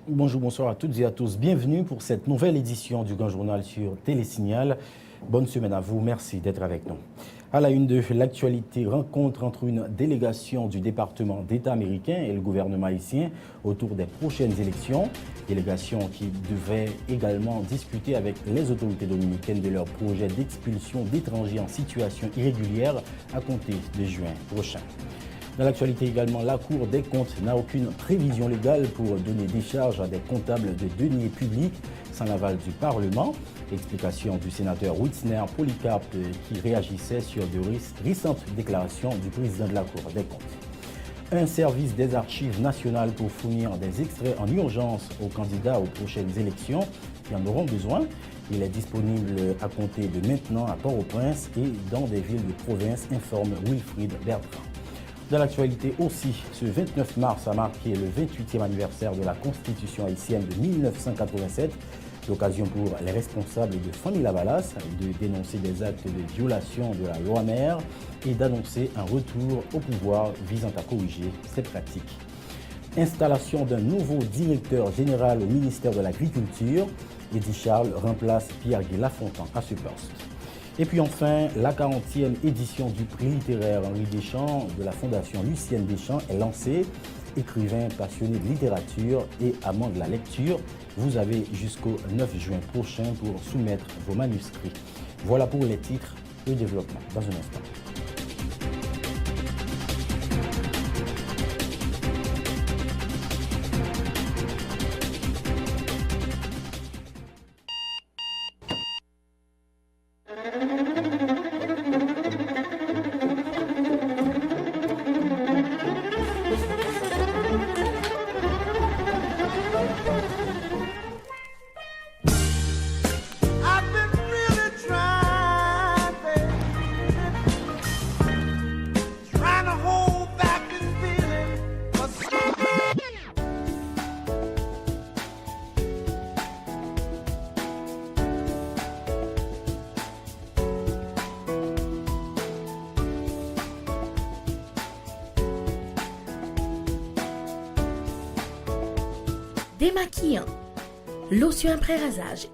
Bonjour, bonsoir à toutes et à tous. Bienvenue pour cette nouvelle édition du Grand Journal sur Télésignal. Bonne semaine à vous. Merci d'être avec nous. À la une de l'actualité, rencontre entre une délégation du département d'État américain et le gouvernement haïtien autour des prochaines élections. Délégation qui devait également discuter avec les autorités dominicaines de leur projet d'expulsion d'étrangers en situation irrégulière à compter de juin prochain. Dans l'actualité également, la Cour des comptes n'a aucune prévision légale pour donner décharge à des comptables de deniers publics sans l'aval du Parlement. Explication du sénateur Witzner Polycarpe qui réagissait sur de récentes déclarations du président de la Cour des comptes. Un service des archives nationales pour fournir des extraits en urgence aux candidats aux prochaines élections qui en auront besoin. Il est disponible à compter de maintenant à Port-au-Prince et dans des villes de province, informe Wilfried Bertrand. Dans l'actualité aussi, ce 29 mars a marqué le 28e anniversaire de la Constitution haïtienne de 1987. L'occasion pour les responsables de Famille Lavalas de dénoncer des actes de violation de la loi mère et d'annoncer un retour au pouvoir visant à corriger ces pratiques. Installation d'un nouveau directeur général au ministère de l'Agriculture. Eddy Charles remplace Pierre-Guy Lafontaine à ce poste. Et puis enfin, la 40e édition du prix littéraire Henri Deschamps de la Fondation Lucienne Deschamps est lancée. Écrivain passionné de littérature et amant de la lecture, vous avez jusqu'au 9 juin prochain pour soumettre vos manuscrits. Voilà pour les titres et le développement dans un instant. Démaquillant, lotion après rasage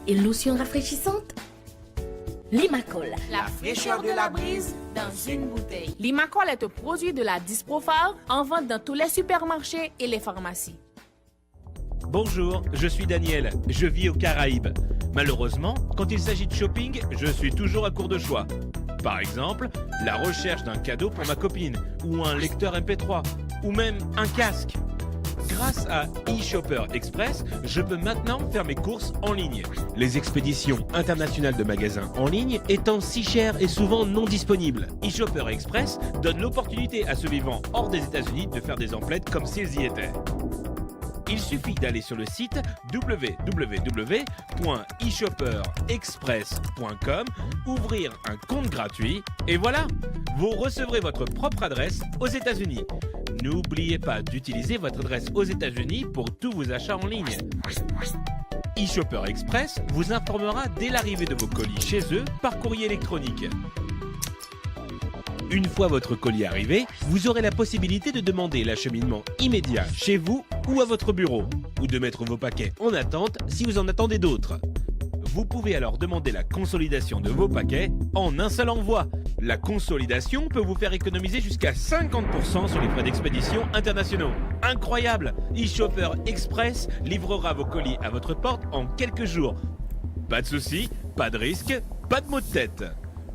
et lotion rafraîchissante. Limacol, la fraîcheur de la brise dans une bouteille. Limacol est un produit de la Disprophar en vente dans tous les supermarchés et les pharmacies. Bonjour, je suis Daniel, je vis aux Caraïbes. Malheureusement, quand il s'agit de shopping, je suis toujours à court de choix. Par exemple, la recherche d'un cadeau pour ma copine, ou un lecteur MP3, ou même un casque. Grâce à eShopper Express, je peux maintenant faire mes courses en ligne. Les expéditions internationales de magasins en ligne étant si chères et souvent non disponibles, eShopper Express donne l'opportunité à ceux vivant hors des États-Unis de faire des emplettes comme s'ils y étaient. Il suffit d'aller sur le site www.eshopperexpress.com, ouvrir un compte gratuit et voilà, vous recevrez votre propre adresse aux États-Unis. N'oubliez pas d'utiliser votre adresse aux États-Unis pour tous vos achats en ligne. eShopper Express vous informera dès l'arrivée de vos colis chez eux par courrier électronique. Une fois votre colis arrivé, vous aurez la possibilité de demander l'acheminement immédiat chez vous ou à votre bureau, ou de mettre vos paquets en attente si vous en attendez d'autres. Vous pouvez alors demander la consolidation de vos paquets en un seul envoi. La consolidation peut vous faire économiser jusqu'à 50% sur les frais d'expédition internationaux. Incroyable! eShopper Express livrera vos colis à votre porte en quelques jours. Pas de soucis, pas de risque, pas de maux de tête.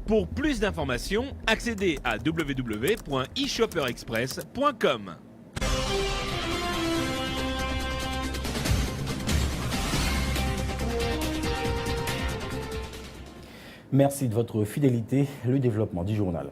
Pour plus d'informations, accédez à www.eshopperexpress.com. Merci de votre fidélité. Le développement du journal.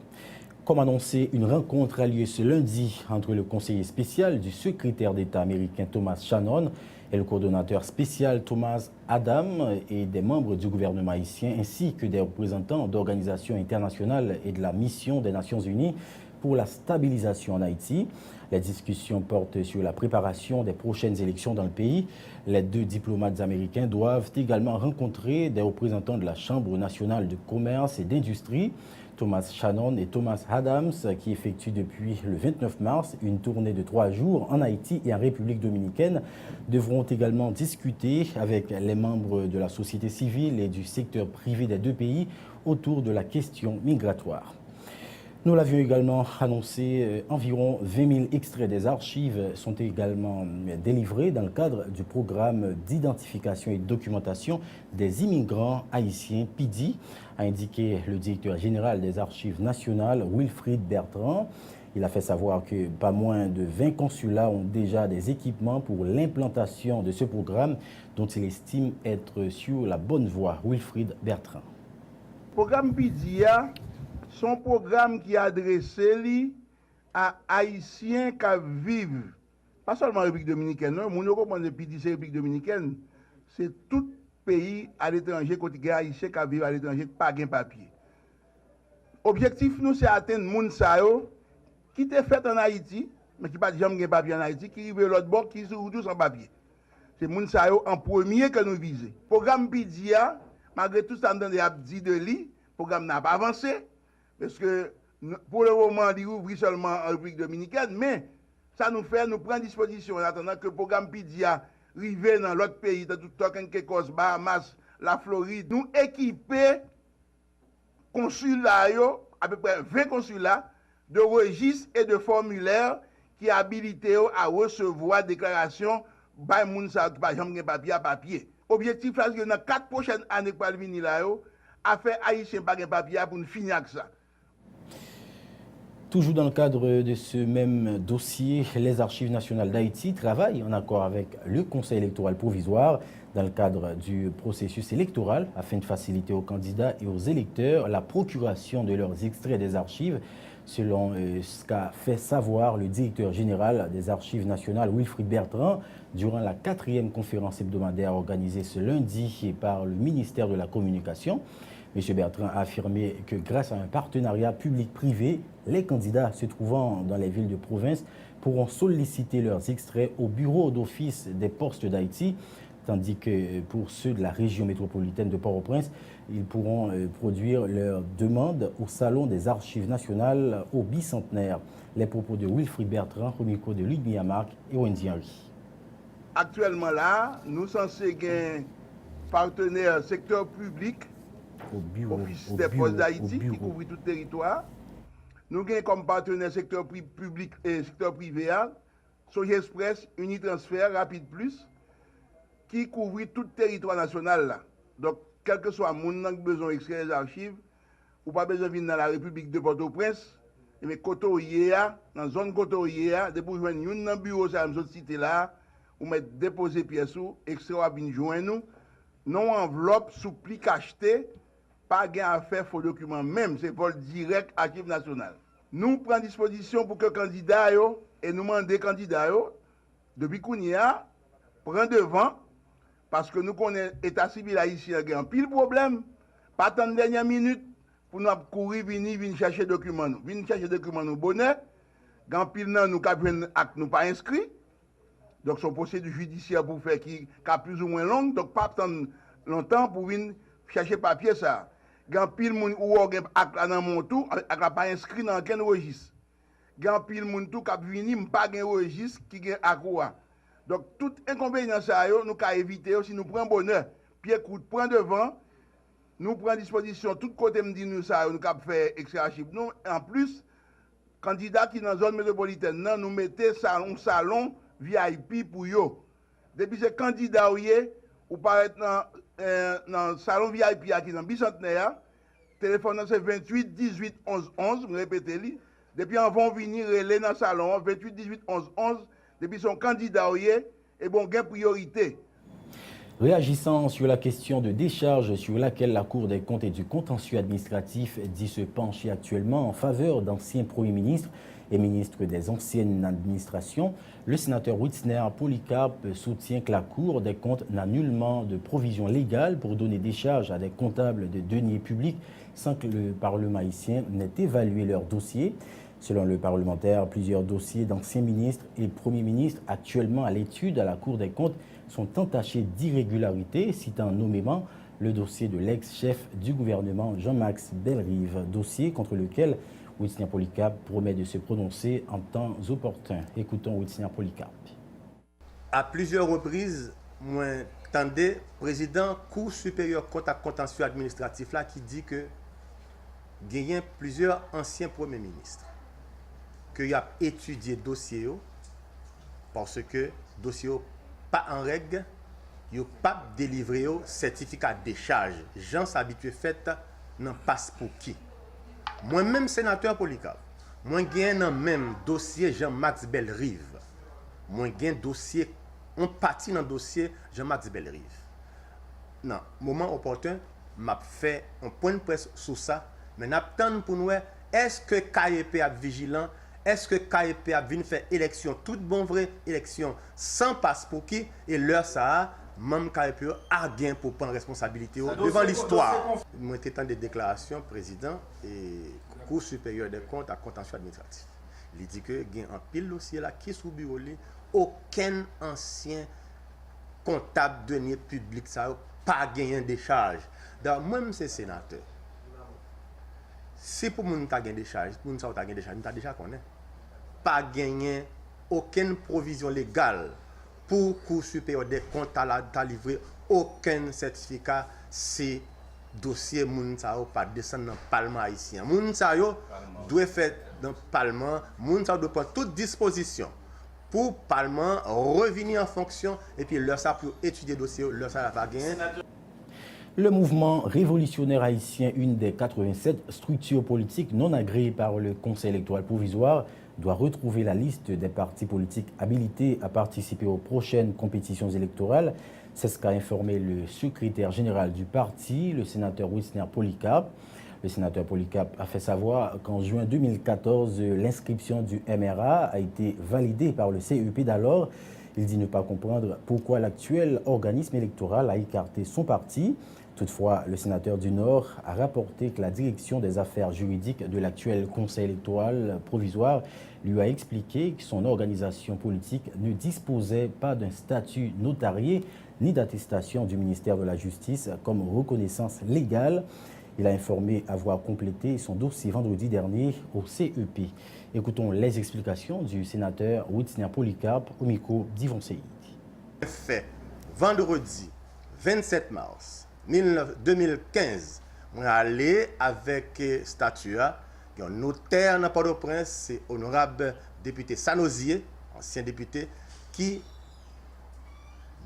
Comme annoncé, une rencontre a lieu ce lundi entre le conseiller spécial du secrétaire d'État américain Thomas Shannon et le coordonnateur spécial Thomas Adam et des membres du gouvernement haïtien ainsi que des représentants d'organisations internationales et de la mission des Nations Unies pour la stabilisation en Haïti. Les discussions portent sur la préparation des prochaines élections dans le pays. Les deux diplomates américains doivent également rencontrer des représentants de la Chambre nationale de commerce et d'industrie. Thomas Shannon et Thomas Adams, qui effectuent depuis le 29 mars une tournée de 3 jours en Haïti et en République dominicaine, devront également discuter avec les membres de la société civile et du secteur privé des deux pays autour de la question migratoire. Nous l'avions également annoncé, environ 20 000 extraits des archives sont également délivrés dans le cadre du programme d'identification et de documentation des immigrants haïtiens, PIDI, a indiqué le directeur général des archives nationales, Wilfried Bertrand. Il a fait savoir que pas moins de 20 consulats ont déjà des équipements pour l'implantation de ce programme dont il estime être sur la bonne voie. Wilfried Bertrand. Le programme PIDI, son programme qui est adressé à Haïtiens qui vivent, pas seulement en République dominicaine, non, mon comprend PIDI, c'est République dominicaine, c'est tout pays à l'étranger, côté Haïtien qui vivent à l'étranger, pas de papier. Objectif, nous, c'est atteindre les gens qui étaient faits en Haïti, mais qui n'ont pas jamais de papier en Haïti, qui vivent l'autre bord, qui sont tous sans papier. C'est les gens en premier que nous visons. Le programme PIDI, malgré tout ça, nous avons dit de lui, le programme n'a pas avancé. Parce que pour le moment, il ouvre seulement en République dominicaine, mais ça nous fait, nous prend disposition en attendant que le programme PIDI arrive dans l'autre pays, dans tout le cause Bahamas, la Floride, nous équiper consulats, à peu près 20 consulats, de registres et de formulaires qui habilitent à recevoir déclaration par les gens qui n'ont pas de papier. Objectif, c'est que dans les 4 prochaines années pour venir là, à faire Haïtien pas de papier pour nous finir avec ça. Toujours dans le cadre de ce même dossier, les Archives nationales d'Haïti travaillent en accord avec le Conseil électoral provisoire dans le cadre du processus électoral afin de faciliter aux candidats et aux électeurs la procuration de leurs extraits des archives, selon ce qu'a fait savoir le directeur général des Archives nationales, Wilfried Bertrand, durant la 4e conférence hebdomadaire organisée ce lundi par le ministère de la Communication. M. Bertrand a affirmé que grâce à un partenariat public-privé, les candidats se trouvant dans les villes de province pourront solliciter leurs extraits au bureau d'office des postes d'Haïti, tandis que pour ceux de la région métropolitaine de Port-au-Prince, ils pourront produire leurs demandes au Salon des Archives nationales au bicentenaire. Les propos de Wilfried Bertrand au micro de Ludmilla Yamark et Wendy Henry. Actuellement là, nous sommes censés un partenaire secteur public, Office des postes d'Haïti, qui couvre tout le territoire. Nous avons comme partenaire secteur public et secteur privé, Soja Express, Unitransfert, Rapide Plus, qui couvre tout le territoire national. Là. Donc, quel que soit le monde qui a besoin d'extraire les archives, ou pas besoin de venir dans la République de Port-au-Prince, mais Koto-Yéa, dans la zone Koto-Yéa, de pour joindre un bureau, ça me cité là, ou mettre déposer pièces ou extrait à venir joindre nous, non enveloppe, soupli, acheté, pas gain à faire faux documents même, c'est vol direct Archives nationales. Nous prenons disposition pour que les candidats et nous demandons candidats depuis qu'on y a, prend devant, parce que nous connaissons l'état civil haïtien qui a un pile problème, pas tant de dernière minute pour nous courir, venir chercher des documents. Venir chercher des documents nous bonnet, quand pile nous nous pas inscrits. Donc son procédure judiciaire pour faire qui a plus ou moins longue, donc pas attendre longtemps pour venir chercher papier ça. Gan pile moun ou gen ak la nan mon tout, ak la pas inscrit dans aucun registre. Gan pile moun tout k'ap vini m'pa gen registre qui gen ak ou. Donc tout inconvénient ça yo nous ka éviter si nous prend bonheur. Pierre Coute prend devant, nous prend disposition tout côté me dit nous ça nous ka faire extrait archive. Nous en plus candidat qui dans zone métropolitaine nan nous mettez un salon VIP pour yo. Depuis ce candidat ou paraître dans le salon VIP qui est dans le bicentenaire, téléphone c'est 28 18 11 11, je répète. Depuis on va venir relais dans le salon, 28 18 11 11, depuis son candidat, et bon, gain priorité. Réagissant sur la question de décharge sur laquelle la Cour des comptes et du contentieux administratif dit se pencher actuellement en faveur d'anciens premiers ministres et ministres des anciennes administrations, le sénateur Witzner Polycarpe soutient que la Cour des comptes n'a nullement de provision légale pour donner décharge à des comptables de deniers publics sans que le Parlement haïtien n'ait évalué leur dossier. Selon le parlementaire, plusieurs dossiers d'anciens ministres et premiers ministres actuellement à l'étude à la Cour des comptes sont entachés d'irrégularités, citant nommément le dossier de l'ex-chef du gouvernement Jean-Max Bellerive, dossier contre lequel Whitney Polycarp promet de se prononcer en temps opportun. Écoutons Whitney Polycarp. À plusieurs reprises, moi, j'entendais président Cour supérieure contre contentieux administratif là qui dit que il y a plusieurs anciens premiers ministres qui ont étudié le dossier parce que le dossier pas en règle, il n'a pas délivré un certificat de décharge. Gens s'habituent fait dans passe pour qui. Moi-même, sénateur Polycarp, moi j'ai un même dossier Jean-Max Bellerive. Moi j'ai un dossier, on partit dans le dossier Jean-Max Bellerive. Non, moment opportun, m'a fait un point de presse sur ça, mais n'attend pour nous, est-ce que KEP est vigilant? Est-ce que KEP a venu faire élection, toute bonne vraie élection, sans passe pour qui? Et l'heure ça, même KEP a gain pour prendre responsabilité devant l'histoire. Moi, j'étais dans des déclarations, président et Cour supérieure des comptes à contentieux administratif. Il dit que il y a un pile dossier là qui est sous bureau, aucun ancien comptable de deniers publics ça pas gagné de charge. Donc même ces sénateurs, si pour moun ta gagné des charges, pour moun ça ta gagné des charges, nous déjà connaît. Pas gagné aucune provision légale pour Cour supérieure des comptes à livrer aucun certificat si dossier moun sa yo pas descendre dans le parlement haïtien. Moun sa yo doit faire dans le parlement, moun sa doit prendre toute disposition pour le parlement revenir en fonction et puis leur ça pour étudier le dossier, leur ça la pas gagner. Le mouvement révolutionnaire haïtien, une des 87 structures politiques non agréées par le Conseil électoral provisoire, doit retrouver la liste des partis politiques habilités à participer aux prochaines compétitions électorales. C'est ce qu'a informé le secrétaire général du parti, le sénateur Whitney Polycarp. Le sénateur Polycarp a fait savoir qu'en juin 2014, l'inscription du MRA a été validée par le CEP d'alors. Il dit ne pas comprendre pourquoi l'actuel organisme électoral a écarté son parti. Toutefois, le sénateur du Nord a rapporté que la direction des affaires juridiques de l'actuel Conseil électoral provisoire lui a expliqué que son organisation politique ne disposait pas d'un statut notarié ni d'attestation du ministère de la Justice comme reconnaissance légale. Il a informé avoir complété son dossier vendredi dernier au CEP. Écoutons les explications du sénateur Whitney Polycarp au micro d'Yvon Seyid. Fait vendredi 27 mars 2015, on est allé avec statut, un notaire dans Port-au-Prince, c'est honorable député Sanosier, ancien député, qui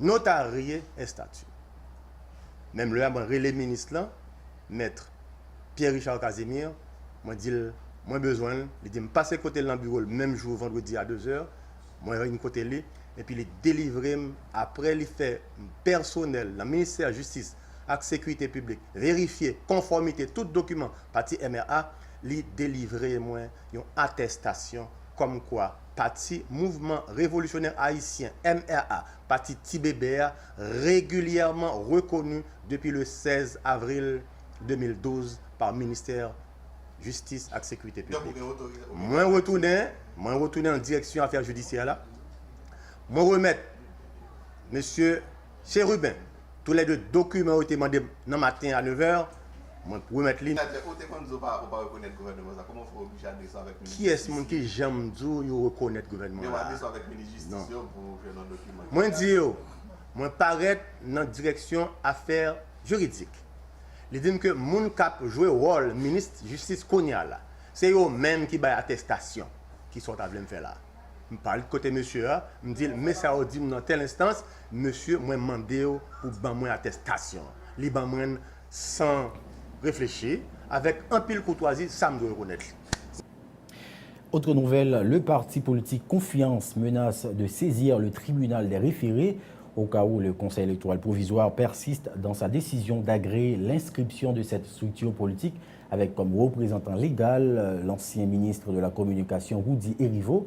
notarié un statut. Même le relais ministre là, maître Pierre-Richard Casimir, moi dit moi besoin, il dit me passer côté dans le bureau le même jour vendredi à 2h, moi une côté lui et puis il délivrer après il fait personnel dans le ministère de la Justice avec sécurité publique, vérifier conformité tout document parti MRA, il délivrer moi une attestation comme quoi parti mouvement révolutionnaire haïtien MRA, parti TBBA régulièrement reconnu depuis le 16 avril 2012 par le ministère Justice et Sécurité publique. Moi retourner en direction affaires judiciaires là. Moi remettre monsieur Chérubin tous les deux documents ont été demandés dans matin à 9h. Moi remettre ligne. Qui est-ce qui j'aime dire reconnaître le gouvernement? Moi dis moi paraître dans direction affaires juridiques. Il dit que moun cap jouer rôle ministre justice Konya là, c'est eux même qui bail attestation qui sont à me faire là. Je parle de côté monsieur, me dit mais ça dit dans telle instance, monsieur moi mandé pour ban moi attestation. Li ban moi sans réfléchir avec un pile courtoisie, ça me doit reconnaître. Autre nouvelle, le parti politique Confiance menace de saisir le tribunal des référés au cas où le Conseil électoral provisoire persiste dans sa décision d'agréer l'inscription de cette structure politique avec comme représentant légal l'ancien ministre de la Communication Rudy Erivo.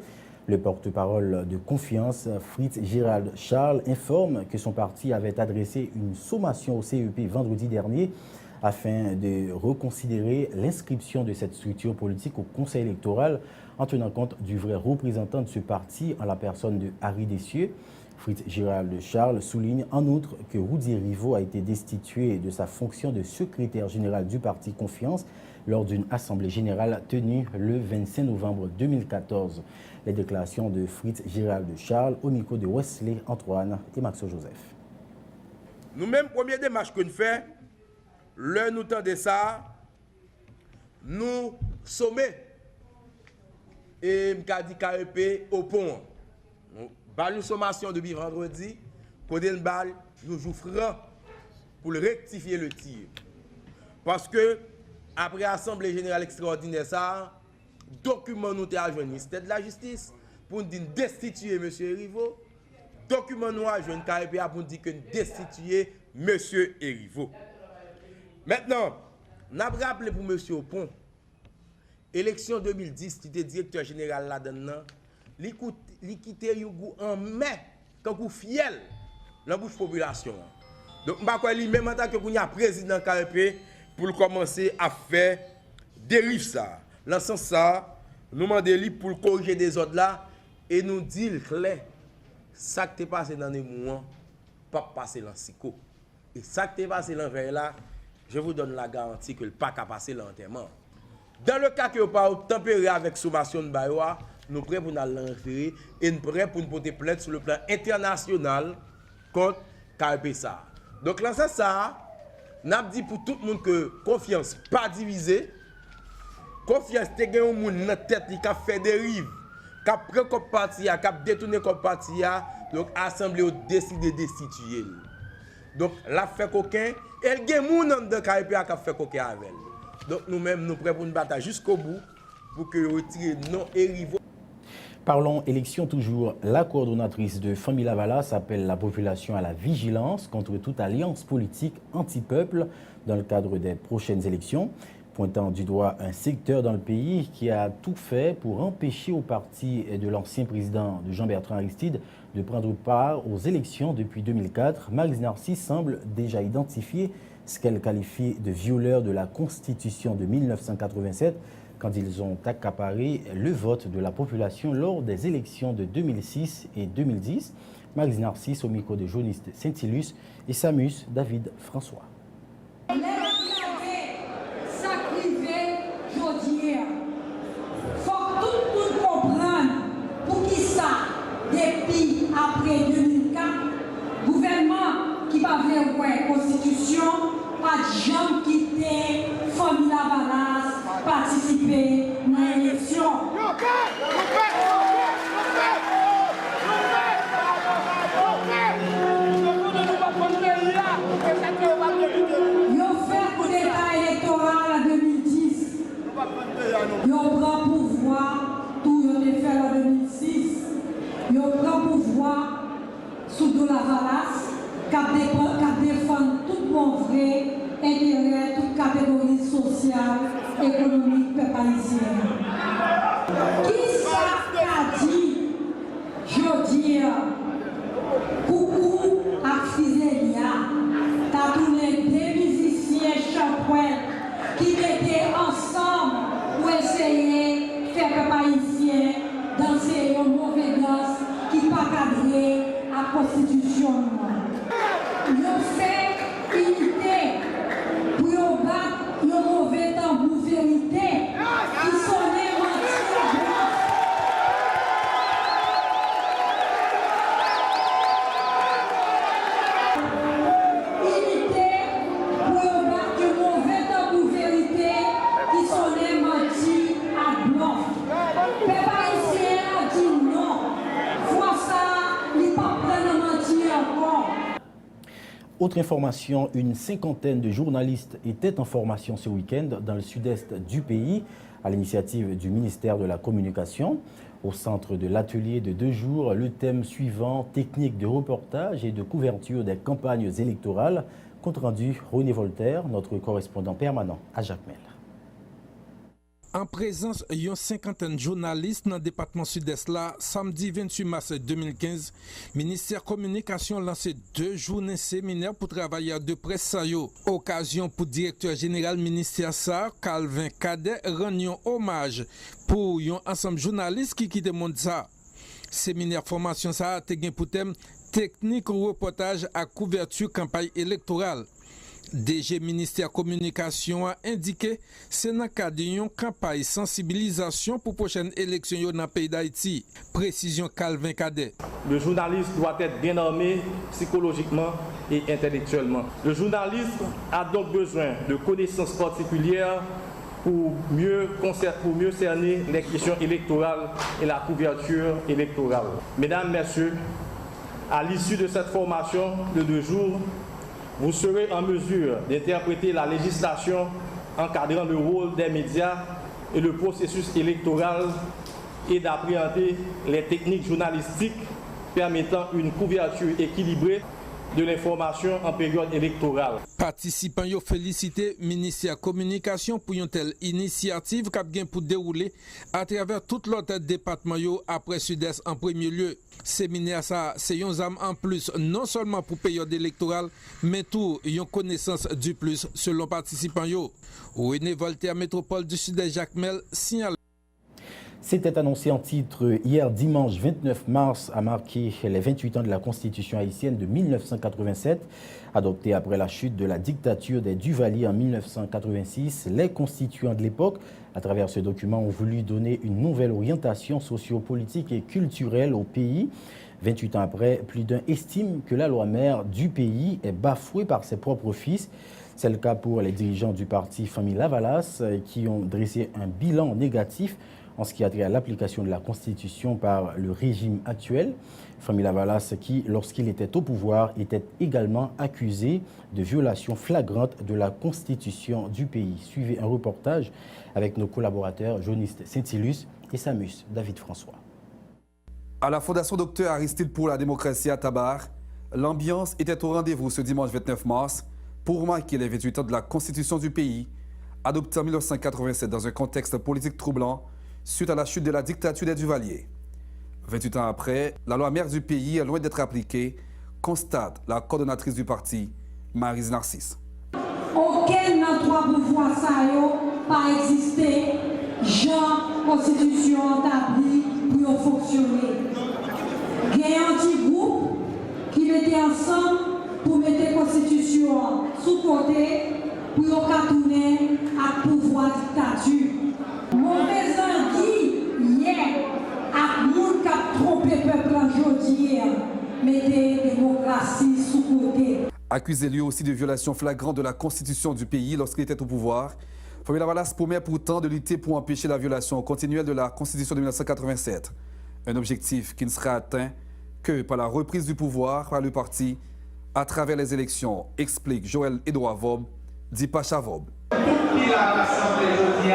Le porte-parole de Confiance, Fritz Gérald Charles, informe que son parti avait adressé une sommation au CEP vendredi dernier afin de reconsidérer l'inscription de cette structure politique au Conseil électoral en tenant compte du vrai représentant de ce parti en la personne de Harry Dessieux. Fritz Gérald Charles souligne en outre que Rudy Rivaux a été destitué de sa fonction de secrétaire général du parti Confiance lors d'une assemblée générale tenue le 25 novembre 2014. Les déclarations de Fritz Gérald Charles au micro de Wesley Antoine et Maxo Joseph. Nous-mêmes, première démarche que nous faisons, le nous tendez ça, nous sommet et m'ka dit KEP au pont. Bal une sommation depuis vendredi, côté le bal, nous jouons franc pour rectifier le tir. Parce que, après l'Assemblée générale extraordinaire, ça, document nous avons joué ministère de la Justice pour nous destituer M. Rivaux. Document nous avons joué KEP pour nous dire que nous destituer M. Rivaux. Maintenant, nous avons rappelé pour M. Opon, élection 2010, qui était directeur général là-dedans, il quitté en mai, quand vous fiel, dans la bouche population. Donc, je crois même en tant que vous président KEP, pour commencer à faire dérive ça. Dans ce sens ça, nous demandons pour corriger des ordres là, et nous dire clair, ça qui est passé dans les mois, pas passer dans SICO. Et ça qui est passé dans le là, je vous donne la garantie que le pas qu'à passer l'enterrement. Dans le cas que vous pas tempérer avec sommation de Bayoua, nous sommes prêts pour nous l'enferrer et nous sommes prêts pour nous porter plainte sur le plan international contre KEPSA. Donc là, c'est ça. Nous avons dit pour tout le monde que confiance pas divisée. Confiance, c'est un monde dans la tête qui a fait dérive, qui a pris comme parti, qui a détourné comme parti. Donc l'Assemblée a décidé de destituer. Donc la fait coquin, elle y a des gens dans KEP qui a fait coquin avec elle. Donc nous-mêmes, nous sommes prêts pour nous battre jusqu'au bout pour que retirer non et Rivaux. Parlons élection toujours. La coordonnatrice de Famille Lavalas appelle la population à la vigilance contre toute alliance politique anti-peuple dans le cadre des prochaines élections, pointant du doigt un secteur dans le pays qui a tout fait pour empêcher au parti de l'ancien président de Jean-Bertrand Aristide de prendre part aux élections depuis 2004. Max Narcisse semble déjà identifier ce qu'elle qualifie de violeur de la Constitution de 1987 quand ils ont accaparé le vote de la population lors des élections de 2006 et 2010. Max Narcisse au micro de journaliste Saint-Ilus et Samus David François. Depuis après 2004, gouvernement qui va faire la constitution, pas de gens qui étaient Famille Lavalas participer à l'élection. Ils ont fait coup d'État électoral en 2010. Ils ont pris pouvoir, tout ils ont fait en 2006. Ils ont pris pouvoir sous de la Lavalas, qui défend tout bon vrai intérêt, toute catégorie sociale, économique, peuple haïtien. Qui ça a dit, je dis, coucou à Fizelia, t'as tourné des musiciens champouins qui étaient ensemble pour essayer de faire peuple haïtien danser une mauvaise danse qui n'est pas cadrée à la Constitution. Ils ont fait unité pour battre le mauvais tambour vérité qui sonnait unité pour battre le mauvais tambour vérité qui sonnait menti à blanc. Peuple haïtien a dit non. Fois ça, il n'est pas plein de mentir encore. Autre information, une cinquantaine de journalistes étaient en formation ce week-end dans le sud-est du pays à l'initiative du ministère de la Communication. Au centre de l'atelier de 2 jours, le thème suivant, technique de reportage et de couverture des campagnes électorales. Compte rendu René Voltaire, notre correspondant permanent à Jacmel. En présence d'une cinquantaine de journalistes dans le département sud-est là, samedi 28 mars 2015, le ministère de la Communication a lancé 2 journées séminaires pour travailler de presse. Occasion pour le directeur général ministère ça, Calvin Cadet, rendre hommage pour un ensemble de journalistes qui quittent le monde ça. Séminaire formation ça a été pour thème technique reportage à couverture campagne électorale. DG ministère communication a indiqué c'est dans le cadre d'une campagne sensibilisation pour prochaine élection dans le pays d'Haïti. Précision Calvin Cadet. Le journaliste doit être bien armé psychologiquement et intellectuellement. Le journaliste a donc besoin de connaissances particulières pour mieux cerner les questions électorales et la couverture électorale. Mesdames, Messieurs, à l'issue de cette formation de 2 jours, vous serez en mesure d'interpréter la législation encadrant le rôle des médias et le processus électoral et d'appréhender les techniques journalistiques permettant une couverture équilibrée de l'information en période électorale. Participants ont félicité le ministère de la Communication pour une telle initiative qui a pour dérouler à travers tout l'autre département après Sud-Est en premier lieu. Séminaire ça c'est un âme en plus non seulement pour période électorale mais tout une connaissance du plus selon participants yo. René Voltaire métropole du Sud-Est Jacques Mel signale. C'était annoncé en titre hier dimanche 29 mars a marqué les 28 ans de la Constitution haïtienne de 1987. Adoptée après la chute de la dictature des Duvalier en 1986, les constituants de l'époque, à travers ce document, ont voulu donner une nouvelle orientation sociopolitique et culturelle au pays. 28 ans après, plus d'un estime que la loi mère du pays est bafouée par ses propres fils. C'est le cas pour les dirigeants du parti Famille Lavalas qui ont dressé un bilan négatif en ce qui a trait à l'application de la Constitution par le régime actuel. Famille Lavalas qui, lorsqu'il était au pouvoir, était également accusé de violation flagrante de la Constitution du pays. Suivez un reportage avec nos collaborateurs Jonis Saint-Ilus et Samus David François. À la Fondation Dr Aristide pour la démocratie à Tabar, l'ambiance était au rendez-vous ce dimanche 29 mars pour marquer les 28 ans de la Constitution du pays, adoptée en 1987 dans un contexte politique troublant suite à la chute de la dictature des Duvalier. 28 ans après, la loi mère du pays est loin d'être appliquée, constate la coordonnatrice du parti, Maryse Narcisse. Aucun n'a droit pour voir ça pas exister, genre constitution établie pour fonctionner. Il y a un petit groupe qui mettait ensemble pour mettre la constitution sous côté pour tourner à pouvoir dictature. Mauvais anguille, hier, à moun qui a trompé le peuple aujourd'hui, mettez la démocratie sous côté. Accusé lui aussi de violation flagrante de la Constitution du pays lorsqu'il était au pouvoir, Famille Lavalas promet pourtant de lutter pour empêcher la violation continuelle de la Constitution de 1987. Un objectif qui ne sera atteint que par la reprise du pouvoir par le parti à travers les élections, explique Joël Edouard Vob, dit Pacha Vob. Tout qui a l'Assemblée aujourd'hui,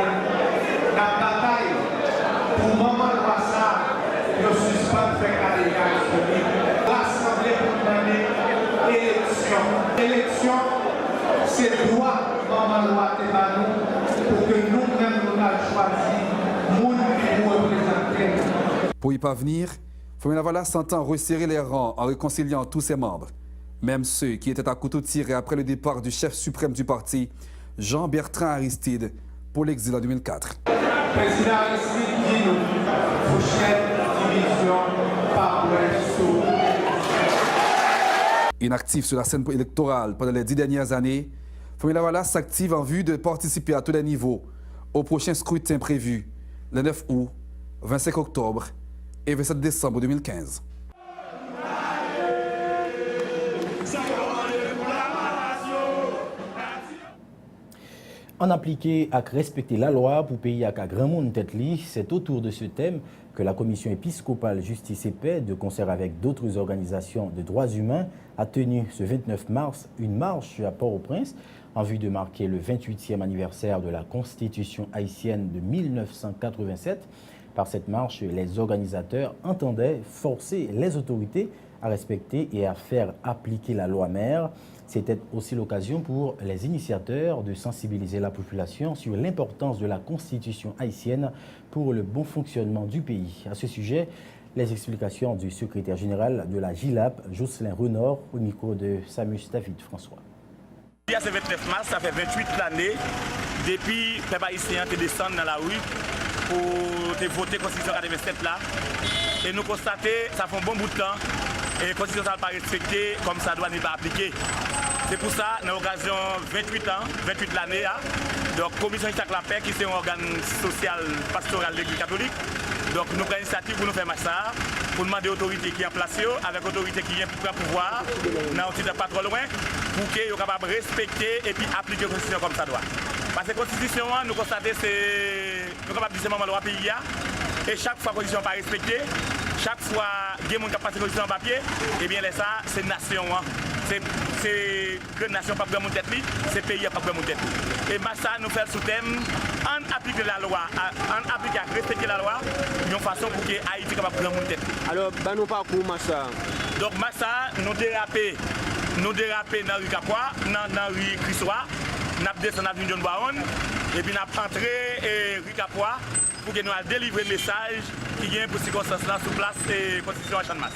la bataille pour le moment de ça, le suspend fait carrière historique. L'Assemblée pour demander élection. Élection, c'est droit moment de loi pour que nous-mêmes nous avons choisi nous nous représenter. Pour y parvenir, Famille Lavalas s'entend resserrer les rangs en réconciliant tous ses membres, même ceux qui étaient à couteau tiré après le départ du chef suprême du parti, Jean-Bertrand Aristide, pour l'exil en 2004. Président Aristide dit nous, prochaine division par Ouest. Inactif sur la scène électorale pendant les 10 dernières années, Famille Lavalas s'active en vue de participer à tous les niveaux au prochain scrutin prévu le 9 août, 25 octobre et 27 décembre 2015. En appliquer et respecter la loi pour payer à grand monde tête li, c'est autour de ce thème que la Commission épiscopale Justice et Paix, de concert avec d'autres organisations de droits humains, a tenu ce 29 mars une marche à Port-au-Prince en vue de marquer le 28e anniversaire de la Constitution haïtienne de 1987. Par cette marche, les organisateurs entendaient forcer les autorités à respecter et à faire appliquer la loi mère. C'était aussi l'occasion pour les initiateurs de sensibiliser la population sur l'importance de la Constitution haïtienne pour le bon fonctionnement du pays. À ce sujet, les explications du secrétaire général de la JILAP, Jocelyn Renord, au micro de Samus David François. Ce 29 mars, ça fait 28 années depuis que les Haïtiens descendent dans la rue pour voter la Constitution 87 là. et nous constatons ça fait un bon bout de temps et la Constitution n'a pas respecté comme ça doit n'est pas appliqué. C'est pour ça, dans l'occasion 28 de l'année, donc Commission Isaac la Paix, qui est un organe social pastoral de l'Église catholique, donc nous prenons l'initiative pour nous faire ça, pour demander aux autorités qui sont en place, avec l'autorité qui vient pour prendre pouvoir, dans un titre pas trop loin, pour qu'ils soient capables de respecter et puis appliquer la Constitution comme ça doit. Parce que la Constitution, nous constatons, nous sommes capables de dire que le pays et chaque fois que la Constitution n'est pas respectée, chaque fois qu'il y a des gens qui passent la Constitution en papier, et bien ça, c'est nation. C'est que nation pas prendre mon tête, c'est pays pas prendre mon tête. Et ça nous fait sous thème, en appliquer la loi, en appliquer, respecter la loi, d'une façon pour que Haïti capable prendre mon tête. Alors, nous parcours Massa. Donc Massa, nous déraper dans rue Capois, dans rue Crissois, nous descendons dans John Baron, et puis nous entré rue Capois pour que nous délivrer le message qui vient pour circonstances là sous place et Constitution à Chanmas.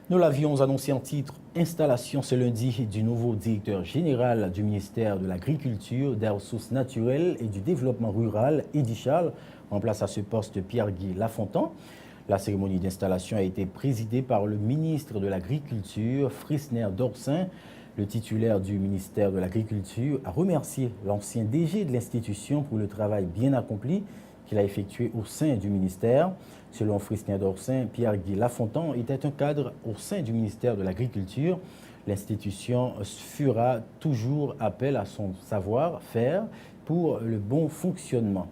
Nous l'avions annoncé en titre, installation ce lundi du nouveau directeur général du ministère de l'Agriculture, des Ressources naturelles et du Développement rural, Eddy Charles, en place à ce poste Pierre-Guy Lafontan. La cérémonie d'installation a été présidée par le ministre de l'Agriculture, Frischner Dorsin. Le titulaire du ministère de l'Agriculture a remercié l'ancien DG de l'institution pour le travail bien accompli qu'il a effectué au sein du ministère. Selon Frischner Dorsin, Pierre-Guy Lafontan était un cadre au sein du ministère de l'Agriculture. L'institution fera toujours appel à son savoir-faire pour le bon fonctionnement.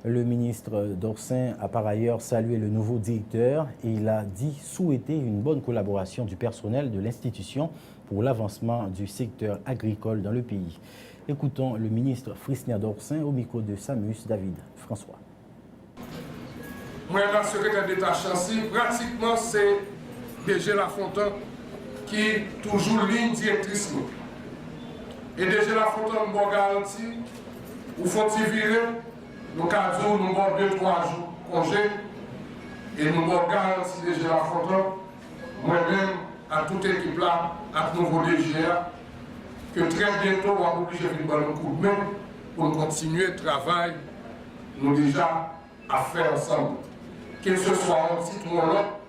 Le ministre Dorsin a par ailleurs salué le nouveau directeur et il a dit souhaiter une bonne collaboration du personnel de l'institution pour l'avancement du secteur agricole dans le pays. Écoutons le ministre Frischner Dorsin au micro de Samus David François. Moi, la secrétaire d'État Chancy, pratiquement, c'est DG Lafontan qui est toujours ligne directrice. Et DG Lafontan nous garantit, ou faut-il virer, nous avons nous avons 2-3 jours congé, et nous avons garanti DG Lafontan, moi-même, à toute équipe là, à nouveau DGA, que très bientôt, on va obliger de faire un coup de main pour continuer le travail, nous déjà à faire ensemble. Que ce soit un titre ou l'autre,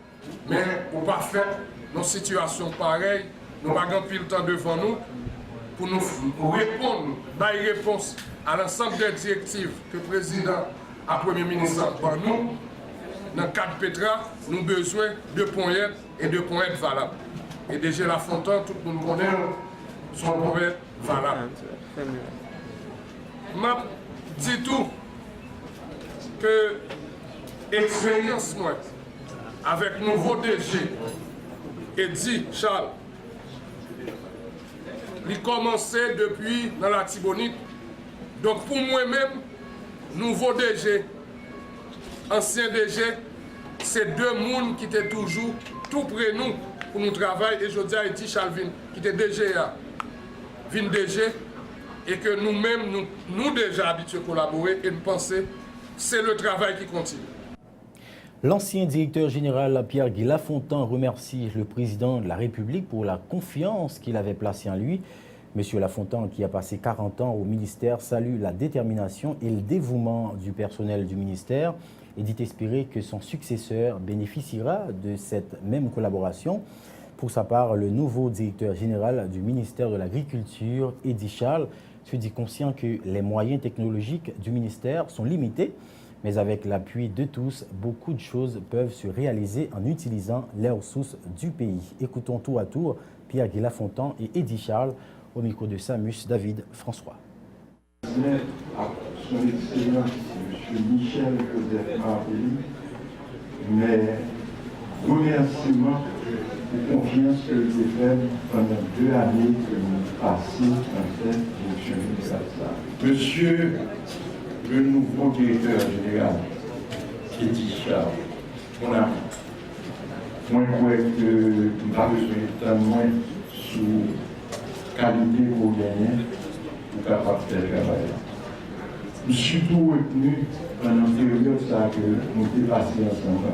mais pour ne pas faire nos situations pareilles, nous n'avons pas le temps devant nous pour nous répondre, donner réponse à l'ensemble des directives que le président et le Premier ministre par nous. Dans le cadre Petra, nous avons besoin de points et de points valables. Et déjà la Fontaine, tout le monde connaît son point valable. Je dis tout que expérience moi avec nouveau DG Eddy Charles, il commençait depuis dans la Tibonite. Donc pour moi-même, nouveau DG, ancien DG, c'est deux mondes qui étaient toujours tout près de nous pour nous travailler. Et je dis à Eddy Charles qui était DGA, vin DG, et que nous-mêmes, nous déjà habitués à collaborer et nous pensons que c'est le travail qui continue. L'ancien directeur général Pierre-Guy Lafontan remercie le président de la République pour la confiance qu'il avait placée en lui. Monsieur Lafontan, qui a passé 40 ans au ministère, salue la détermination et le dévouement du personnel du ministère et dit espérer que son successeur bénéficiera de cette même collaboration. Pour sa part, le nouveau directeur général du ministère de l'Agriculture, Eddy Charles, se dit conscient que les moyens technologiques du ministère sont limités, mais avec l'appui de tous, beaucoup de choses peuvent se réaliser en utilisant les ressources du pays. Écoutons tour à tour Pierre-Guy Lafontan et Eddy Charles au micro de Samus David François. À son excellence, M. Michel Joseph Martelly, mes remerciements pour confiance que vous avez fait pendant 2 années que nous passons dans cette fonction de Monsieur le nouveau directeur général, Eddy Charles, mon ami. Moi, je crois que nous avons besoin de temps moins sous qualité pour gagner, pour capable de faire le travail. Je suis surtout retenu pendant la période que nous avons passé ensemble,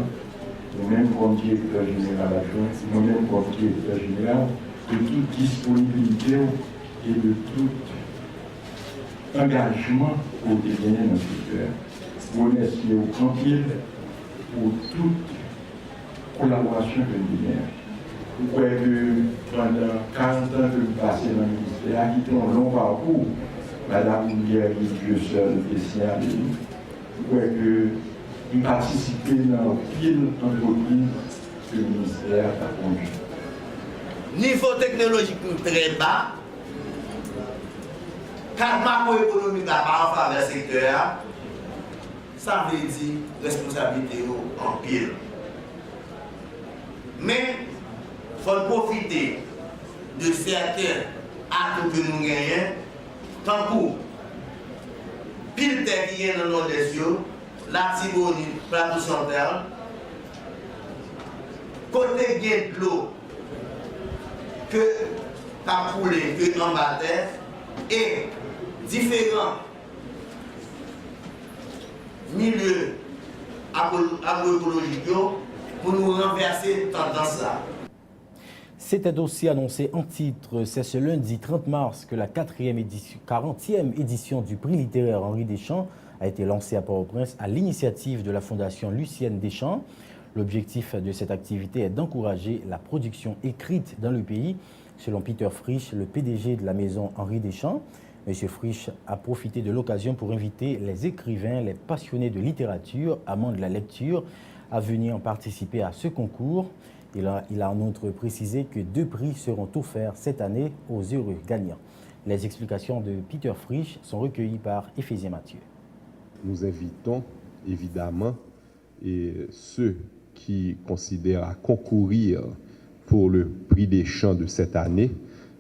nous-mêmes comme directeur général adjoint, nous-mêmes comme directeur général, de toute disponibilité et de tout engagement pour gagner notre secteur. Vous remercier au tranquille pour toute collaboration que nous avons. Vous voyez que pendant 40 ans que nous passons dans le ministère, qui ont un long parcours, Madame Moulière, Dieu seul, est signalé. Vous voyez que nous participons dans pile d'entreprises que le ministère a conduit. Niveau technologique très bas, cadre macroéconomique là en faveur du secteur, ça veut dire responsabilité en pile. Mais il faut profiter de certains atouts que nous gagnons, tant que pile terre qui est dans le nord des cieux, la Tibonite, plateau central, côté de l'eau, que t'as coulé, que en bas terre, et différents milieux agroécologiques pour nous renverser tendance là. C'était aussi annoncé en titre, c'est ce lundi 30 mars que la 40e édition du prix littéraire Henri Deschamps a été lancée à Port-au-Prince à l'initiative de la Fondation Lucienne Deschamps. L'objectif de cette activité est d'encourager la production écrite dans le pays. Selon Peter Frisch, le PDG de la maison Henri Deschamps, M. Frisch a profité de l'occasion pour inviter les écrivains, les passionnés de littérature, amants de la lecture, à venir participer à ce concours. Il a en outre précisé que 2 prix seront offerts cette année aux heureux gagnants. Les explications de Peter Frisch sont recueillies par Ephésien Mathieu. Nous invitons évidemment ceux qui considèrent à concourir pour le prix Deschamps de cette année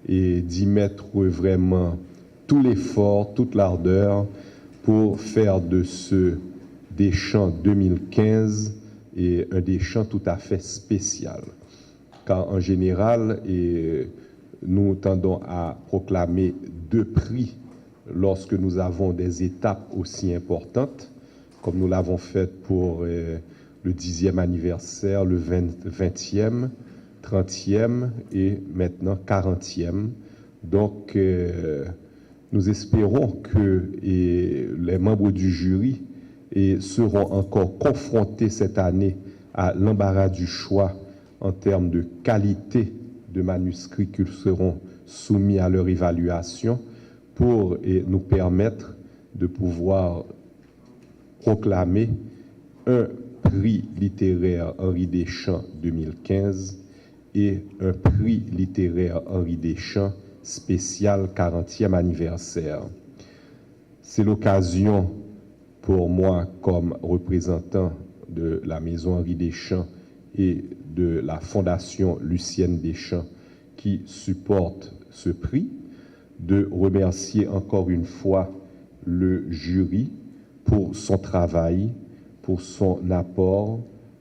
et d'y mettre vraiment tout l'effort, toute l'ardeur pour faire de ce Deschamps 2015 un Deschamps tout à fait spécial. Car en général, nous tendons à proclamer 2 prix lorsque nous avons des étapes aussi importantes, comme nous l'avons fait pour le 10e anniversaire, le 20e, 30e et maintenant 40e. Donc, nous espérons que les membres du jury seront encore confrontés cette année à l'embarras du choix en termes de qualité de manuscrits qui seront soumis à leur évaluation pour nous permettre de pouvoir proclamer un prix littéraire Henri Deschamps 2015 et un prix littéraire Henri Deschamps spécial 40e anniversaire. C'est l'occasion pour moi, comme représentant de la maison Henri Deschamps et de la Fondation Lucienne Deschamps qui supporte ce prix, de remercier encore une fois le jury pour son travail, pour son apport,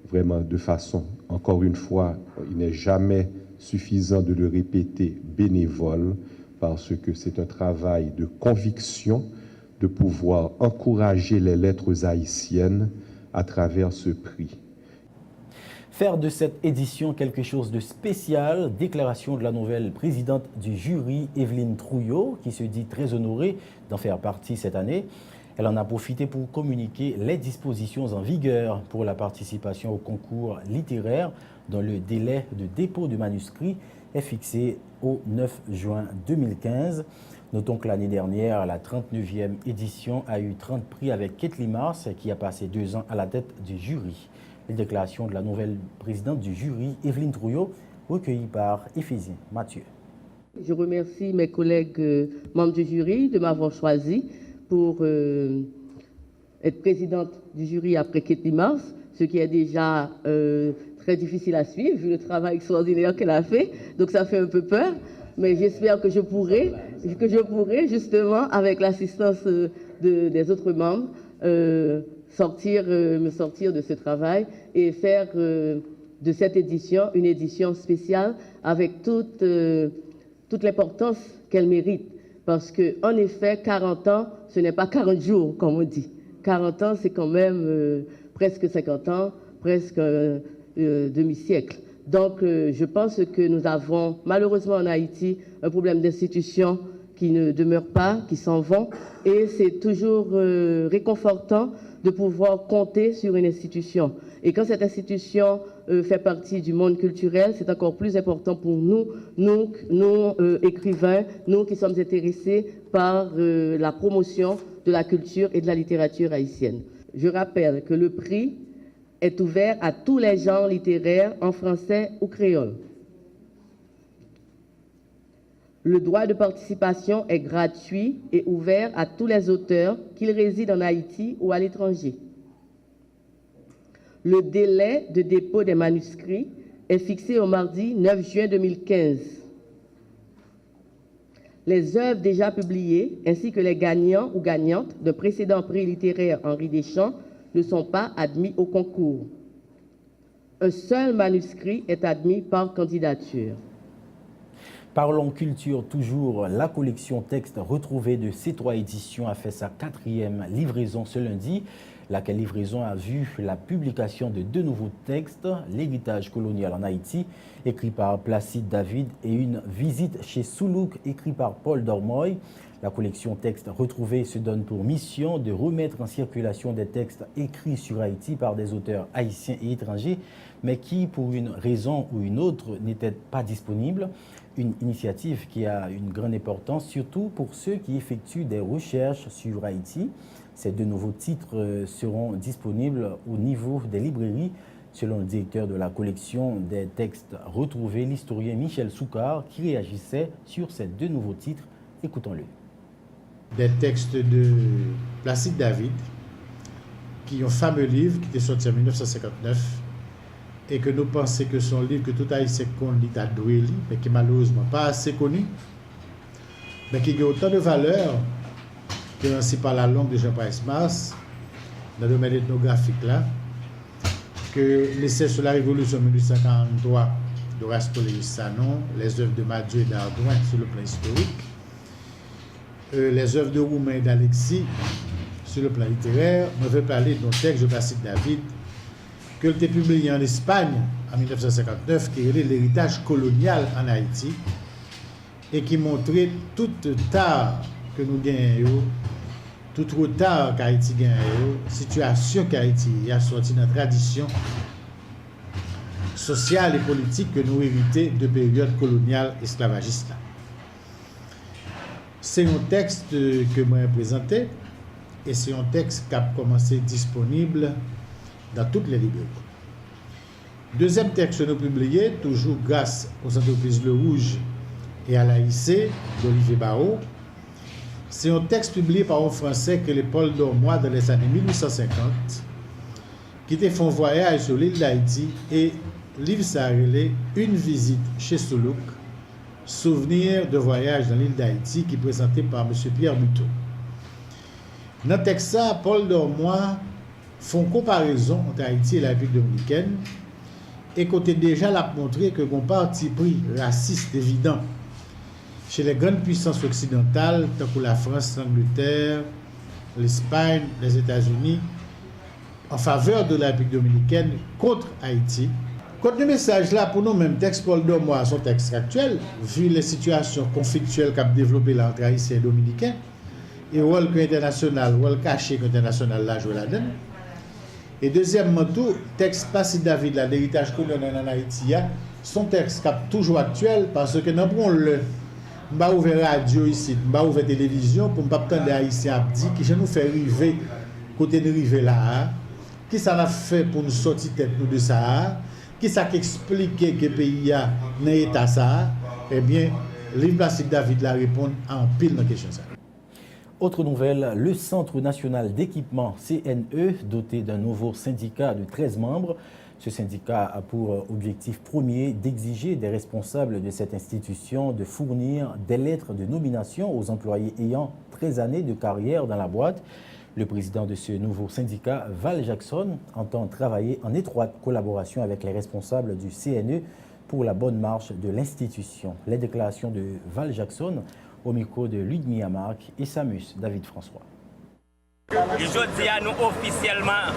vraiment de façon, encore une fois, il n'est jamais suffisant de le répéter, bénévole, parce que c'est un travail de conviction, de pouvoir encourager les lettres haïtiennes à travers ce prix. Faire de cette édition quelque chose de spécial, déclaration de la nouvelle présidente du jury, Evelyne Trouillot, qui se dit très honorée d'en faire partie cette année. Elle en a profité pour communiquer les dispositions en vigueur pour la participation au concours littéraire, dont le délai de dépôt de manuscrits est fixé au 9 juin 2015. Notons que l'année dernière, la 39e édition a eu 30 prix avec Ketli Mars, qui a passé 2 ans à la tête du jury. Les déclarations de la nouvelle présidente du jury, Evelyne Trouillot, recueillies par Ephésien Mathieu. Je remercie mes collègues membres du jury de m'avoir choisi pour être présidente du jury après Ketli Mars, ce qui est déjà très difficile à suivre, vu le travail extraordinaire qu'elle a fait. Donc ça fait un peu peur. Mais j'espère que je pourrai justement, avec l'assistance des autres membres, me sortir de ce travail et faire de cette édition une édition spéciale avec toute l'importance qu'elle mérite. Parce qu'en effet, 40 ans, ce n'est pas 40 jours, comme on dit. 40 ans, c'est quand même presque 50 ans, presque demi-siècle. Donc, je pense que nous avons, malheureusement en Haïti, un problème d'institution qui ne demeurent pas, qui s'en vont. Et c'est toujours réconfortant de pouvoir compter sur une institution. Et quand cette institution fait partie du monde culturel, c'est encore plus important pour nous écrivains, nous qui sommes intéressés par la promotion de la culture et de la littérature haïtienne. Je rappelle que le prix est ouvert à tous les genres littéraires en français ou créole. Le droit de participation est gratuit et ouvert à tous les auteurs, qu'ils résident en Haïti ou à l'étranger. Le délai de dépôt des manuscrits est fixé au mardi 9 juin 2015. Les œuvres déjà publiées, ainsi que les gagnants ou gagnantes de précédents prix littéraires Henri Deschamps, ne sont pas admis au concours. Un seul manuscrit est admis par candidature. Parlons culture toujours. La collection texte retrouvée de C3 Éditions a fait sa 4e livraison ce lundi, laquelle livraison a vu la publication de 2 nouveaux textes, L'héritage colonial en Haïti, écrit par Placide David, et Une visite chez Soulouk, écrit par Paul Dormoy. La collection texte retrouvée se donne pour mission de remettre en circulation des textes écrits sur Haïti par des auteurs haïtiens et étrangers, mais qui, pour une raison ou une autre, n'étaient pas disponibles. Une initiative qui a une grande importance, surtout pour ceux qui effectuent des recherches sur Haïti. Ces 2 nouveaux titres seront disponibles au niveau des librairies, selon le directeur de la collection des textes retrouvés, l'historien Michel Soukar, qui réagissait sur ces 2 nouveaux titres. Écoutons-le. Des textes de Placide David, qui ont un fameux livre qui était sorti en 1959, et que nous pensons que son livre que tout Haïtien connaît à doué, mais qui malheureusement pas assez connu, mais qui a autant de valeur que lancé par la langue de Jean-Paul Mars, dans le domaine ethnographique là, que l'essai sur la Révolution 1843 d'Horace Coleus Sanon, les œuvres de Madieu et d'Ardouin sur le plan historique, les œuvres de Roumain et d'Alexis sur le plan littéraire. On veut parler d'un texte de Placide David que a été publié en Espagne en 1959, qui est L'héritage colonial en Haïti, et qui montrait tout tard que nous gagnons, tout retard qu'Haïti gagne, situation qu'Haïti a sorti dans la tradition sociale et politique que nous héritons de période coloniale esclavagiste. C'est un texte que moi j'ai présenté, et c'est un texte qui a commencé disponible dans toutes les librairies. Deuxième texte nous publié, toujours grâce aux entreprises Le Rouge et à l'AIC d'Olivier Barrault. C'est un texte publié par un Français que les Paul Dormoy dans les années 1850, qui te font voyage sur l'île d'Haïti, et livre ça relève Une visite chez Soulouk, souvenir de voyage dans l'île d'Haïti, qui est présenté par M. Pierre Buteau. Dans le texte, Paul Dormoy font comparaison entre Haïti et la République dominicaine, et côté déjà l'a montré que un parti pris raciste évident chez les grandes puissances occidentales, tant que la France, l'Angleterre, l'Espagne, les États-Unis, en faveur de la République dominicaine contre Haïti. Contre le message là, pour nous, même texte Paul Dormoy, son texte actuel, vu les situations conflictuelles qu'a développé entre Haïtiens et Dominicains, et le rôle international, le rôle caché international là joue la donne. Et deuxièmement, tout texte Placide David, l'héritage colonial en Haïti, son texte est toujours actuel, parce que nous avons le m'a ouvert radio ici, m'a ouvert télévision pour ne pas attendre les Haïtiens dit qui nous fait arriver côté de river là, qui ça l'a fait pour nous sortir tête nous de ça, qui ça explique que le pays a un état ça, eh bien, livre Placide David la répond en pile dans la question ça. Autre nouvelle, le Centre national d'équipement CNE, doté d'un nouveau syndicat de 13 membres. Ce syndicat a pour objectif premier d'exiger des responsables de cette institution de fournir des lettres de nomination aux employés ayant 13 années de carrière dans la boîte. Le président de ce nouveau syndicat, Val Jackson, entend travailler en étroite collaboration avec les responsables du CNE pour la bonne marche de l'institution. Les déclarations de Val Jackson au micro de Ludmilla Marc et Samus David François. Aujourd'hui, nous officiellement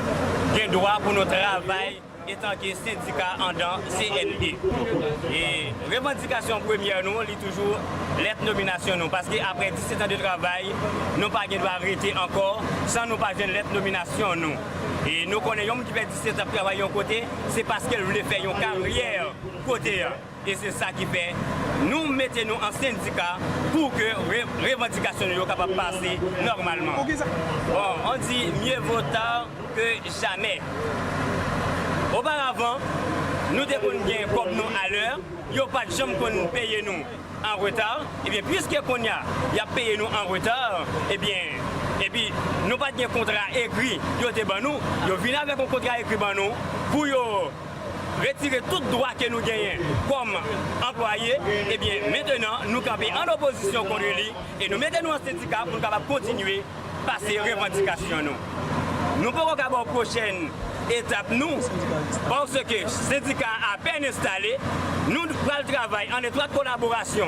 avons droit pour notre travail étant que syndicat en dans CNE. Et revendication première, nous, c'est toujours lettre nomination, nous, parce qu'après 17 ans de travail, nous pas de arrêter encore sans nous pas de lettre nomination, nous. Et nous connaissons qui fait 17 ans de travail en côté, c'est parce qu'elle voulait faire une carrière côté. Et c'est ça qui fait, nous mettons en syndicat pour que revendication soit capable de passer normalement. Bon, on dit mieux vaut tard que jamais. Auparavant, nous devons bien comme nous à l'heure, il n'y a pas de chambre qu'on paye nous en retard. Et bien, puisque qu'on y a payé nous en retard, et puis nous pas de contrat écrit, nous venons avec un contrat écrit pour retirer tout droit que nous gagnons comme employés. Et bien, maintenant, nous campons en opposition contre lui et nous mettons en syndicat pour nous continuer à passer revendications. Nous pourrons avoir une prochaine étape, nous, parce que le syndicat a bien installé, nous allons travailler en étroite collaboration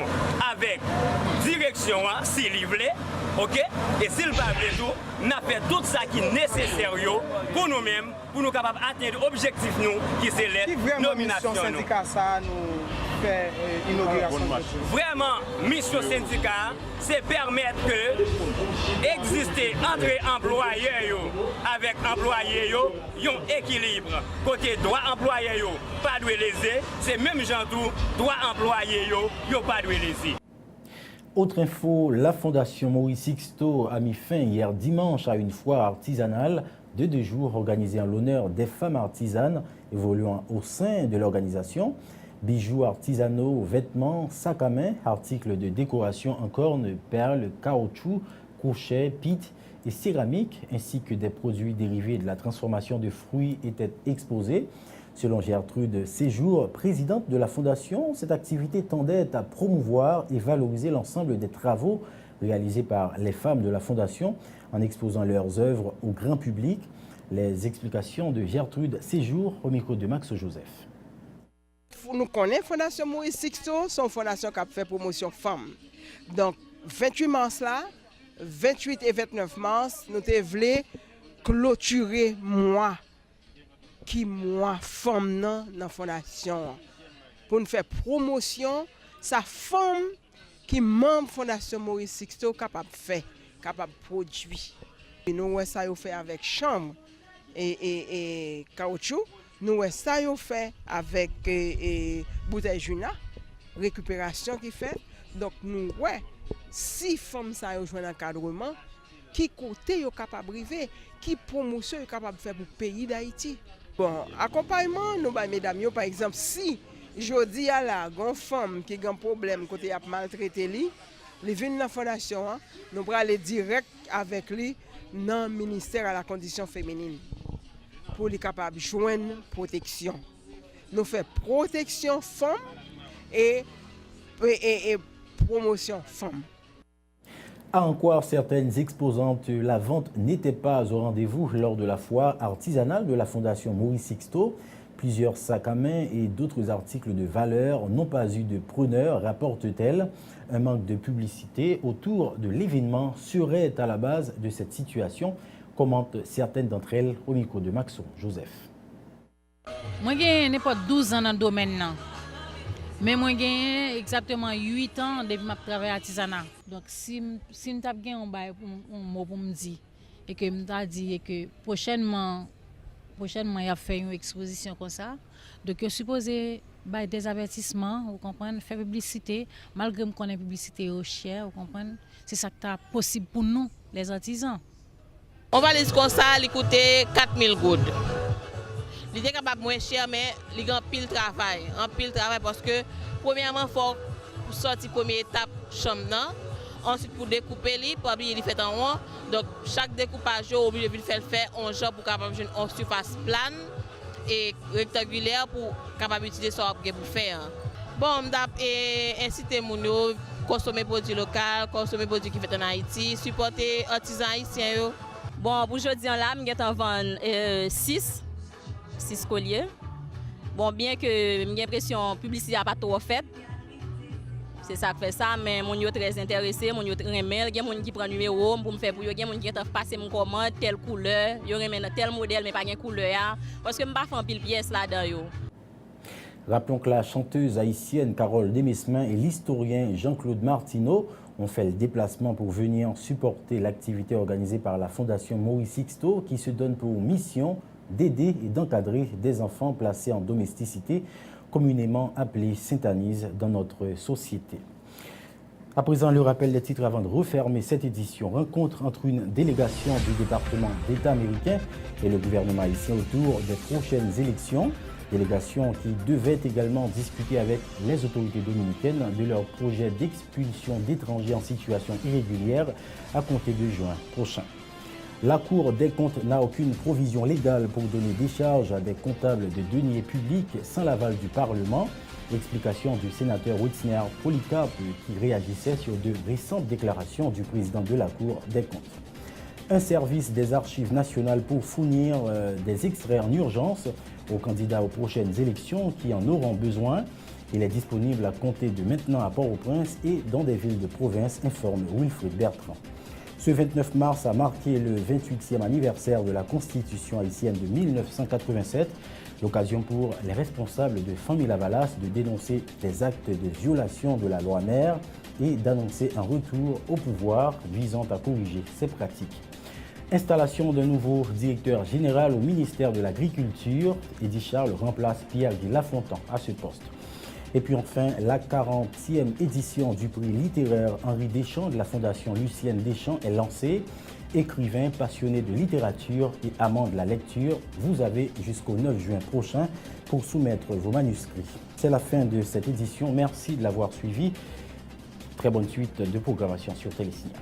avec la direction, s'il voulait, ok? Et s'il ne pas tout, nous avons fait tout ça qui est nécessaire pour nous-mêmes, pour nous capables d'atteindre l'objectif qui c'est la nomination. Vraiment, mission syndicat, c'est permettre que exister entre employeurs avec employés, un équilibre. Côté droit employé, pas de léser, c'est même gens tout, droit employé, pas de léser. Autre info, la Fondation Maurice Sixto a mis fin hier dimanche à une foire artisanale de 2 jours organisée en l'honneur des femmes artisanes évoluant au sein de l'organisation. Bijoux artisanaux, vêtements, sacs à main, articles de décoration en corne, perles, caoutchouc, crochets, pites et céramique, ainsi que des produits dérivés de la transformation de fruits étaient exposés. Selon Gertrude Séjour, présidente de la Fondation, cette activité tendait à promouvoir et valoriser l'ensemble des travaux réalisés par les femmes de la Fondation en exposant leurs œuvres au grand public. Les explications de Gertrude Séjour au micro de Max Joseph. Nous connaissons la Fondation Maurice Sixto, c'est une fondation qui a fait promotion femmes. Donc, 28 mars là, 28 et 29 mars, nous voulons clôturer moi femme dans la fondation pour nous faire promotion sa femme qui membre fondation Maurice Sixto capable faire capable produire. Nous ça yo fait avec chambre et caoutchouc, nous ça yo fait avec bouteille Juna récupération qui fait. Donc nous si femmes ça yo joindre encadrement qui côté yo capable river, qui promotion yo capable faire pour pays d'Haïti. Bon, accompagnement, nous, mesdames, par exemple, si je dis à la grande femme qui a un problème, quand il a maltraité lui, il vient dans la fondation, nous allons aller direct avec lui dans le ministère à la condition féminine pour lui capable de joindre protection. Nous faisons protection femme et promotion femme. À en croire certaines exposantes, la vente n'était pas au rendez-vous lors de la foire artisanale de la Fondation Maurice Sixto. Plusieurs sacs à main et d'autres articles de valeur n'ont pas eu de preneur, rapporte-t-elle. Un manque de publicité autour de l'événement serait à la base de cette situation, commentent certaines d'entre elles au micro de Maxon Joseph. Moi, je n'ai pas 12 ans dans le domaine. Mais moi, j'ai exactement 8 ans depuis que je travaille à l'artisanat. Donc, si je suis un mot pour me dire, et que je dit que prochainement, il y a fait une exposition comme ça, donc je suppose des avertissements, vous comprenez, faire publicité, malgré qu'on ait publicité au cher, vous comprenez, c'est ça qui est possible pour nous, les artisans. On va les comme ça, il coûte 4000 gouttes. Il est capable moins cher, mais il y a un pile travail parce que premièrement, il faut sortir première étape chambre, ensuite pour découper pour il fait en haut. Donc chaque découpage est obligé de faire en genre pour capable une surface plane et rectangulaire pour capable utiliser ça pour faire. Bon, on inciter les gens à consommer des produits locaux, consommer des produits qui fait en Haïti, supporter les artisans haïtiens. Bon, pour aujourd'hui, là, je vais vendre 6 colliers. Bon, bien que j'ai l'impression que la publicité n'a pas trop faite. C'est ça qui fait ça, mais mon yo très intéressé, mon yo remel, il y a mon qui prend numéro pour me faire pour yo, il y a mon qui t'a passé mon commande telle couleur, yo remel tel modèle mais pas gain couleur parce que me pas faire pile pièce là-dedans yo. Rappelons que la chanteuse haïtienne Carole Demesmin et l'historien Jean-Claude Martineau ont fait le déplacement pour venir supporter l'activité organisée par la Fondation Maurice Sixto qui se donne pour mission d'aider et d'encadrer des enfants placés en domesticité, communément appelés Sainte-Anise dans notre société. À présent, le rappel des titres avant de refermer cette édition. Rencontre entre une délégation du département d'État américain et le gouvernement haïtien autour des prochaines élections. Délégation qui devait également discuter avec les autorités dominicaines de leur projet d'expulsion d'étrangers en situation irrégulière à compter de juin prochain. La Cour des comptes n'a aucune provision légale pour donner décharge à des comptables de deniers publics sans l'aval du Parlement. Explication du sénateur Witzner Polycarpe qui réagissait sur de récentes déclarations du président de la Cour des comptes. Un service des archives nationales pour fournir des extraits en urgence aux candidats aux prochaines élections qui en auront besoin. Il est disponible à compter de maintenant à Port-au-Prince et dans des villes de province, informe Wilfried Bertrand. Ce 29 mars a marqué le 28e anniversaire de la Constitution haïtienne de 1987, l'occasion pour les responsables de Famille Lavalas de dénoncer des actes de violation de la loi mère et d'annoncer un retour au pouvoir visant à corriger ces pratiques. Installation d'un nouveau directeur général au ministère de l'Agriculture. Eddy Charles remplace Pierre-Guy Lafontan à ce poste. Et puis enfin, la 40e édition du prix littéraire Henri Deschamps de la Fondation Lucienne Deschamps est lancée. Écrivain, passionné de littérature et amant de la lecture, vous avez jusqu'au 9 juin prochain pour soumettre vos manuscrits. C'est la fin de cette édition. Merci de l'avoir suivi. Très bonne suite de programmation sur Télésignal.